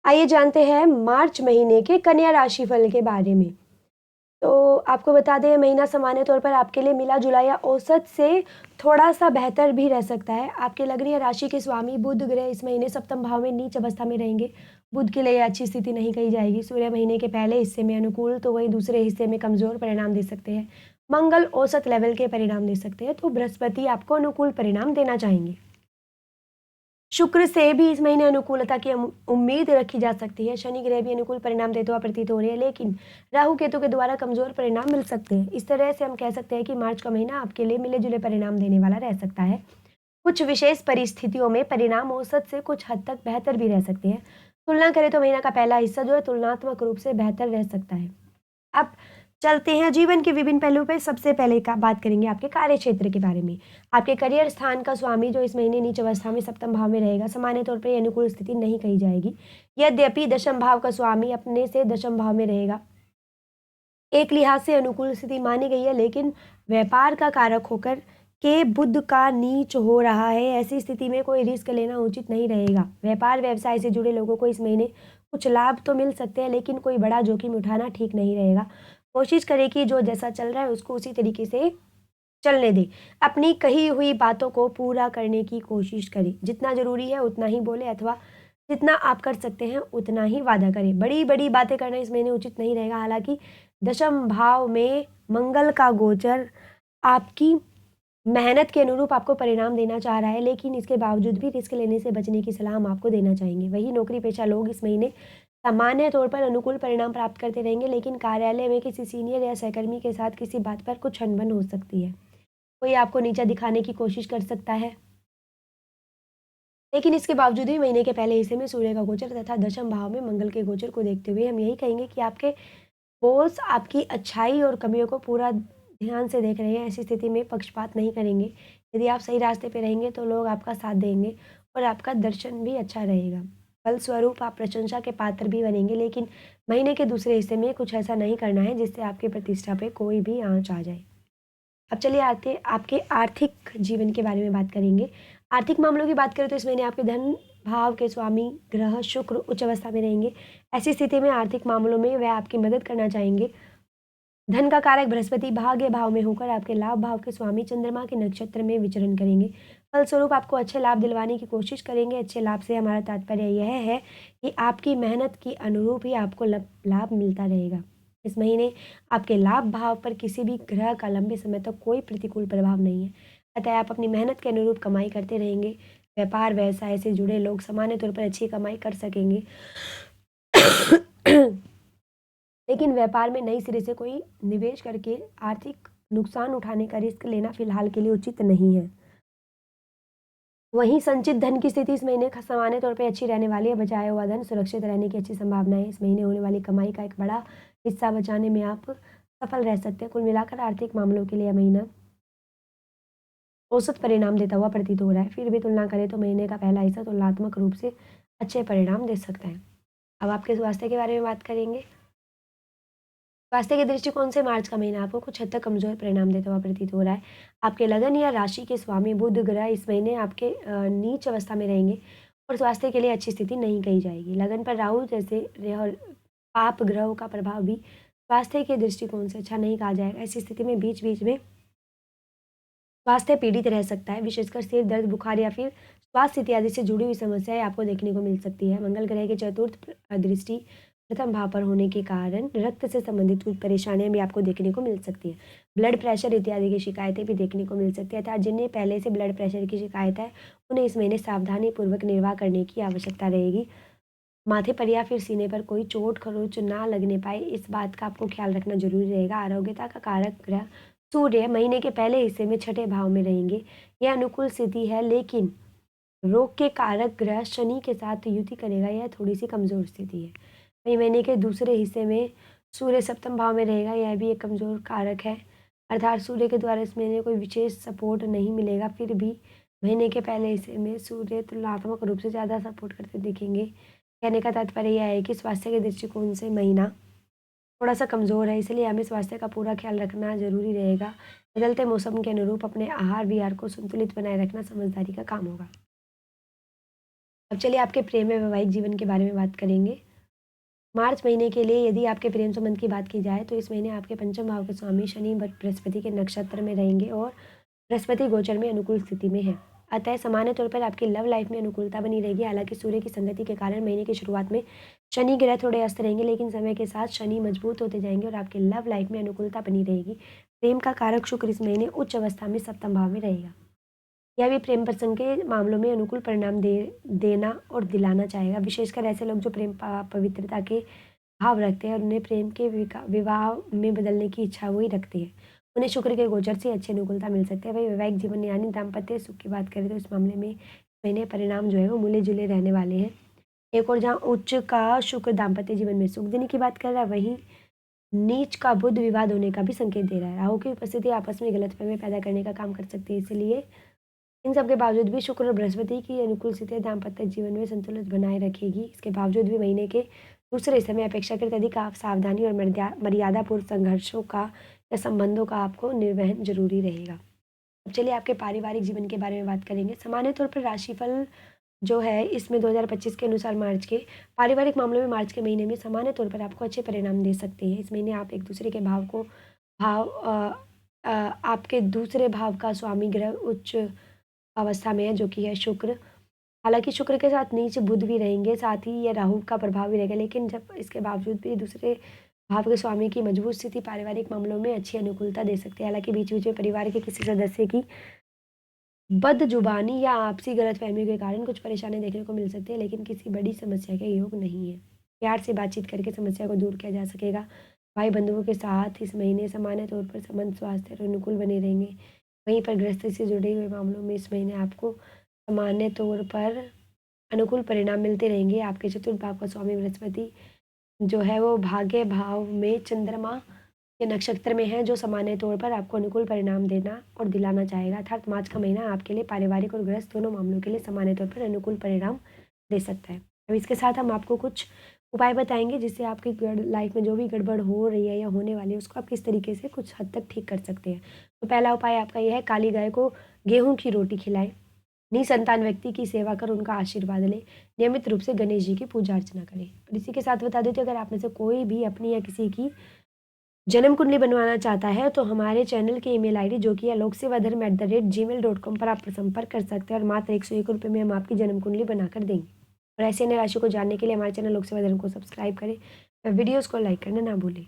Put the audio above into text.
आइए जानते हैं मार्च महीने के कन्या राशि फल के बारे में। तो आपको बता दें, महीना सामान्य तौर पर आपके लिए मिला-जुला या औसत से थोड़ा-सा बेहतर भी रह सकता है। आपके लग्न या राशि के स्वामी बुध ग्रह इस महीने सप्तम भाव में नीच अवस्था में रहेंगे। बुध के लिए ये अच्छी स्थिति नहीं कही जाएगी। सूर्य महीने के पहले हिस्से में अनुकूल तो वहीं दूसरे हिस्से में कमज़ोर परिणाम दे सकते हैं। मंगल औसत लेवल के परिणाम दे सकते हैं, तो बृहस्पति आपको अनुकूल परिणाम देना चाहेंगे। शुक्र से भी इस महीने अनुकूलता की उम्मीद रखी जा सकती है। शनि ग्रह भी अनुकूल परिणाम देते हुआ प्रतीत हो रहे हैं, लेकिन राहु केतु के द्वारा कमजोर परिणाम मिल सकते हैं। इस तरह से हम कह सकते हैं कि मार्च का महीना आपके लिए मिले जुले परिणाम देने वाला रह सकता है। कुछ विशेष परिस्थितियों में परिणाम औसत से कुछ हद तक बेहतर भी रह सकते हैं। तुलना करें तो महीना का पहला हिस्सा जो है तुलनात्मक रूप से बेहतर रह सकता है। अब चलते हैं जीवन के विभिन्न पहलुओं पे। सबसे पहले का बात करेंगे आपके कार्य क्षेत्र के बारे में। आपके करियर स्थान का स्वामी जो इस महीने नीच अवस्था में सप्तम भाव में रहेगा, सामान्य तौर पर ये अनुकूल स्थिति नहीं कही जाएगी। यद्यपि दशम भाव का स्वामी अपने से दशम भाव में रहेगा, एक लिहाज से अनुकूल स्थिति मानी गई है, लेकिन व्यापार का कारक होकर के बुध का नीच हो रहा है। ऐसी स्थिति में कोई रिस्क लेना उचित नहीं रहेगा। व्यापार व्यवसाय से जुड़े लोगों को इस महीने कुछ लाभ तो मिल सकते हैं, लेकिन कोई बड़ा जोखिम उठाना ठीक नहीं रहेगा। कोशिश करें कि जो जैसा चल रहा है उसको उसी तरीके से चलने दें। अपनी कही हुई बातों को पूरा करने की कोशिश करें। जितना ज़रूरी है उतना ही बोलें, अथवा जितना आप कर सकते हैं उतना ही वादा करें। बड़ी-बड़ी बातें करना इस महीने उचित नहीं रहेगा। हालाँकि दशम भाव में मंगल का गोचर आपकी मेहनत के अनुरूप आपको परिणाम देना चाह रहा है, लेकिन इसके बावजूद भी रिस्क लेने से बचने की सलाह हम आपको देना चाहेंगे। वहीं नौकरी पेशा लोग इस महीने सामान्य तौर पर अनुकूल परिणाम प्राप्त करते रहेंगे, लेकिन कार्यालय में किसी सीनियर या सहकर्मी के साथ किसी बात पर कुछ अनबन हो सकती है। कोई आपको नीचा दिखाने की कोशिश कर सकता है, लेकिन इसके बावजूद भी महीने के पहले हिस्से में सूर्य का गोचर तथा दशम भाव में मंगल के गोचर को देखते हुए हम यही कहेंगे कि आपके बॉस आपकी अच्छाई और कमियों को पूरा ध्यान से देख रहे हैं। ऐसी स्थिति में पक्षपात नहीं करेंगे। यदि आप सही रास्ते पे रहेंगे तो लोग आपका साथ देंगे और आपका दर्शन भी अच्छा रहेगा। फलस्वरूप आप प्रशंसा के पात्र भी बनेंगे, लेकिन महीने के दूसरे हिस्से में कुछ ऐसा नहीं करना है जिससे आपकी प्रतिष्ठा पे कोई भी आँच आ जाए। अब चलिए आते आपके आर्थिक जीवन के बारे में बात करेंगे। आर्थिक मामलों की बात करें तो इस महीने आपके धन भाव के स्वामी ग्रह शुक्र उच्च अवस्था में रहेंगे। ऐसी स्थिति में आर्थिक मामलों में वह आपकी मदद करना चाहेंगे। धन का कारक बृहस्पति भाग्य भाव में होकर आपके लाभ भाव के स्वामी चंद्रमा के नक्षत्र में विचरण करेंगे। फलस्वरूप आपको अच्छे लाभ दिलवाने की कोशिश करेंगे। अच्छे लाभ से हमारा तात्पर्य यह है कि आपकी मेहनत की अनुरूप ही आपको लाभ मिलता रहेगा। इस महीने आपके लाभ भाव पर किसी भी ग्रह का लंबे समय तक कोई प्रतिकूल प्रभाव नहीं है, अतः आप अपनी मेहनत के अनुरूप कमाई करते रहेंगे। व्यापार व्यवसाय से जुड़े लोग सामान्य तौर पर अच्छी कमाई कर सकेंगे। लेकिन व्यापार में नई सिरे से कोई निवेश करके आर्थिक नुकसान उठाने का रिस्क लेना फिलहाल के लिए उचित नहीं है। वहीं संचित धन की स्थिति इस महीने सामान्य तौर पे अच्छी रहने वाली है। बचाया हुआ धन सुरक्षित रहने की अच्छी संभावना है। इस महीने होने वाली कमाई का एक बड़ा हिस्सा बचाने में आप सफल रह सकते हैं। कुल मिलाकर आर्थिक मामलों के लिए यह महीना औसत परिणाम देता हुआ प्रतीत हो रहा है। फिर भी तुलना करें तो महीने का पहला हिस्सा तुलनात्मक रूप से अच्छे परिणाम दे सकता है। अब आपके स्वास्थ्य के बारे में बात करेंगे। स्वास्थ्य के दृष्टिकोण से मार्च का महीना आपको कुछ हद तक कमजोर परिणाम देता हुआ प्रतीत हो रहा है। आपके लगन या राशि के स्वामी बुध ग्रह इस महीने आपके नीच अवस्था में रहेंगे और स्वास्थ्य के लिए अच्छी स्थिति नहीं कही जाएगी। लगन पर राहु जैसे पाप ग्रहों का प्रभाव भी स्वास्थ्य के दृष्टिकोण से अच्छा नहीं कहा जाएगा। ऐसी स्थिति में बीच बीच में स्वास्थ्य पीड़ित रह सकता है, विशेषकर सिर दर्द, बुखार या फिर स्वास्थ्य इत्यादि से जुड़ी हुई समस्याएं आपको देखने को मिल सकती है। मंगल ग्रह की चतुर्थ दृष्टि प्रथम भाव पर होने के कारण रक्त से संबंधित कुछ परेशानियां भी आपको देखने को मिल सकती है। ब्लड प्रेशर इत्यादि की शिकायतें भी देखने को मिल सकती है, अर्थात जिन्हें पहले से ब्लड प्रेशर की शिकायत है उन्हें इस महीने सावधानी पूर्वक निर्वाह करने की आवश्यकता रहेगी। माथे पर या फिर सीने पर कोई चोट खरोच ना लगने पाए, इस बात का आपको ख्याल रखना जरूरी रहेगा। आरोग्यता का कारक ग्रह सूर्य महीने के पहले हिस्से में छठे भाव में रहेंगे। यह अनुकूल स्थिति है, लेकिन रोग के कारक ग्रह शनि के साथ युति करेगा। यह थोड़ी सी कमजोर स्थिति है। वही महीने के दूसरे हिस्से में सूर्य सप्तम भाव में रहेगा। यह भी एक कमजोर कारक है, अर्थात सूर्य के द्वारा इस महीने कोई विशेष सपोर्ट नहीं मिलेगा। फिर भी महीने के पहले हिस्से में सूर्य तुलनात्मक रूप से ज़्यादा सपोर्ट करते दिखेंगे। कहने का तात्पर्य यह है कि स्वास्थ्य के दृष्टिकोण से महीना थोड़ा सा कमज़ोर है, इसलिए हमें स्वास्थ्य का पूरा ख्याल रखना ज़रूरी रहेगा। बदलते मौसम के अनुरूप अपने आहार विहार को संतुलित बनाए रखना समझदारी का काम होगा। अब चलिए आपके प्रेम में वैवाहिक जीवन के बारे में बात करेंगे। मार्च महीने के लिए यदि आपके प्रेम संबंध की बात की जाए तो इस महीने आपके पंचम भाव के स्वामी शनि बृहस्पति के नक्षत्र में रहेंगे और बृहस्पति गोचर में अनुकूल स्थिति में है। अतः सामान्य तौर पर आपकी लव लाइफ में अनुकूलता बनी रहेगी। हालांकि सूर्य की संगति के कारण महीने की शुरुआत में शनि ग्रह थोड़े अस्त रहेंगे, लेकिन समय के साथ शनि मजबूत होते जाएंगे और आपकी लव लाइफ में अनुकूलता बनी रहेगी। प्रेम का कारक शुक्र इस महीने उच्च अवस्था में सप्तम भाव में रहेगा। यह भी प्रेम प्रसंग के मामलों में अनुकूल परिणाम देना और दिलाना चाहेगा। विशेषकर ऐसे लोग जो प्रेम पवित्रता के भाव रखते हैं और उन्हें प्रेम के विवाह में बदलने की इच्छा वही रखते हैं, उन्हें शुक्र के गोचर से अच्छी अनुकूलता मिल सकती है। वही वैवाहिक जीवन यानी दाम्पत्य सुख की बात करें तो इस मामले में महीने परिणाम जो है वो मिले जुले रहने वाले हैं। एक और जहाँ उच्च का शुक्र दाम्पत्य जीवन में सुख देने की बात कर रहा है, वहीं नीच का बुध विवाद होने का भी संकेत दे रहा है। राहु की उपस्थिति आपस में गलतफहमी पैदा करने का काम कर सकती है। इसलिए इन सब के बावजूद भी शुक्र और बृहस्पति की अनुकूल स्थिति दाम्पत्य जीवन में संतुलन बनाए रखेगी। इसके बावजूद भी महीने के दूसरे हिस्से में अपेक्षाकृत अधिक आप सावधानी और मर्यादापूर्ण संघर्षों का या संबंधों का आपको निर्वहन जरूरी रहेगा। अब चलिए आपके पारिवारिक जीवन के बारे में बात करेंगे। सामान्य तौर पर राशिफल जो है इसमें 2025 के अनुसार मार्च के पारिवारिक मामलों में मार्च के महीने में सामान्य तौर पर आपको अच्छे परिणाम दे सकते हैं। इस महीने आप एक दूसरे के भाव आपके दूसरे भाव का स्वामी ग्रह उच्च अवस्था में है, जो कि है शुक्र। हालांकि शुक्र के साथ नीच बुध भी रहेंगे, साथ ही ये राहु का प्रभाव भी रहेगा, लेकिन जब इसके बावजूद भी दूसरे भाव के स्वामी की मजबूत स्थिति पारिवारिक मामलों में अच्छी अनुकूलता दे सकती है। हालांकि बीच बीच में परिवार के किसी सदस्य की बदजुबानी या आपसी गलतफहमियों के कारण कुछ परेशानी देखने को मिल सकती है, लेकिन किसी बड़ी समस्या के योग नहीं है। प्यार से बातचीत करके समस्या को दूर किया जा सकेगा। भाई बंधुओं के साथ इस महीने सामान्य तौर पर संबंध स्वास्थ्य और अनुकूल बने रहेंगे। वहीं पर गृहस्थी से जुड़े हुए मामलों में इस महीने आपको सामान्य तौर पर अनुकूल परिणाम मिलते रहेंगे। आपके चतुर्थ भाव का स्वामी बृहस्पति जो है वो भाग्य भाव में चंद्रमा के नक्षत्र में है, जो सामान्य तौर पर आपको अनुकूल परिणाम देना और दिलाना चाहेगा। अर्थात मार्च का महीना आपके लिए पारिवारिक और गृहस्थ दोनों मामलों के लिए सामान्य तौर पर अनुकूल परिणाम दे सकता है। अब इसके साथ हम आपको कुछ उपाय बताएंगे जिससे आपकी लाइफ में जो भी गड़बड़ हो रही है या होने वाली है उसको आप किस तरीके से कुछ हद तक ठीक कर सकते हैं। तो पहला उपाय आपका यह है, काली गाय को गेहूं की रोटी खिलाएं। निसंतान व्यक्ति की सेवा कर उनका आशीर्वाद लें। नियमित रूप से गणेश जी की पूजा अर्चना करें। और इसी के साथ बता देते अगर आप में से कोई भी अपनी या किसी की जन्म कुंडली बनवाना चाहता है तो हमारे चैनल की ईमेल आईडी जो कि है loksevaधर्म@gmail.com पर आप संपर्क कर सकते हैं और मात्र 101 रुपये में हम आपकी जन्म कुंडली बनाकर देंगे। और ऐसे अन्य राशि को जानने के लिए हमारे चैनल लोक सेवा धर्म को सब्सक्राइब करें और वीडियोज़ को लाइक करना ना भूलें।